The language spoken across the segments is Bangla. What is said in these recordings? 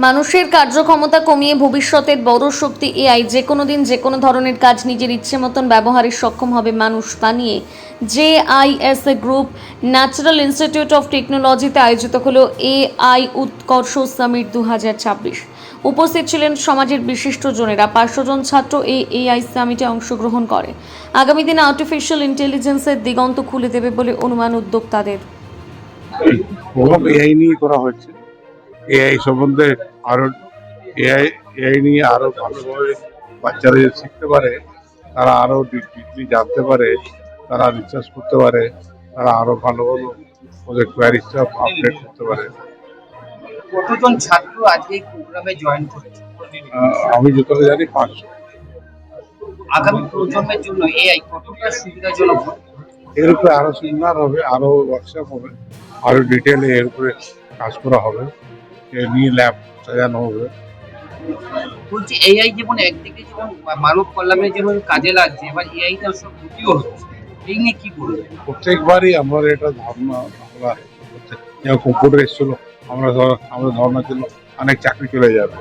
মানুষের কার্যক্ষমতা কমিয়ে ভবিষ্যতের বড় শক্তি এআই যে কোনো দিন যে কোনো ধরনের কাজ নিজের ইচ্ছে মতন ব্যবহারে সক্ষম হবে মানুষ তা নিয়ে জেআইএসএ গ্রুপ ন্যাচারাল ইনস্টিটিউট অফ টেকনোলজিতে আয়োজিত হলো এআই উৎকর্ষ সামিট 2026। উপস্থিত ছিলেন সমাজের বিশিষ্ট জনেরা। 500 জন ছাত্র এই এআই সামিটে অংশগ্রহণ করে। আগামী দিনে আর্টিফিশিয়াল ইন্টেলিজেন্সের দিগন্ত খুলে দেবে বলে অনুমান উদ্যোক্তাদের। এআই নিয়ে করা হচ্ছে। এআই সম্বন্ধে আরো এআই এআই নিয়ে আরো ভালোভাবে বাচ্চারা যদি শিখতে পারে, তারা আরো ডিপলি জানতে পারে, তারা রিসার্চ করতে পারে, তারা আরো ভালো ভালো ওদের কোয়ারিজটা আপডেট করতে পারে। কতজন ছাত্র আজকে এই প্রোগ্রামে জয়েন করেছে? আমি যতটা জানি 500। আগামী প্রজন্মের জন্য এআই কতটা সুবিধাজনক? এর উপরে আরো সেমিনার হবে, আরো ওয়ার্কশপ হবে, আরো ডিটেলে এর উপরে কাজ করা হবে, এ নিয়ে ল্যাব সাজানো হবে। বলছি এআই যেমন একদিকে যেমন মানব কল্যাণের যেমন কাজে লাগছে, এবার এআইটা সব ক্ষতিও হচ্ছে, এই নিয়ে কি বলবেন? প্রত্যেকবারই আমার এটা ধারণা, আমরা যেমন কম্পিউটার এসেছিল, আমাদের ধারণা ছিল অনেক চাকরি চলে যাবে,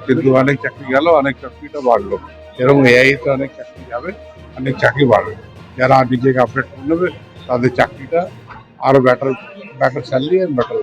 কিন্তু অনেক চাকরি গেল, অনেক চাকরিটা বাড়লো। এরকম এআই তে অনেক চাকরি যাবে, অনেক চাকরি বাড়বে। যারা নিজেকে আপডেট করে নেবে তাদের চাকরিটা আরো বেটার স্যালারি আর বেটার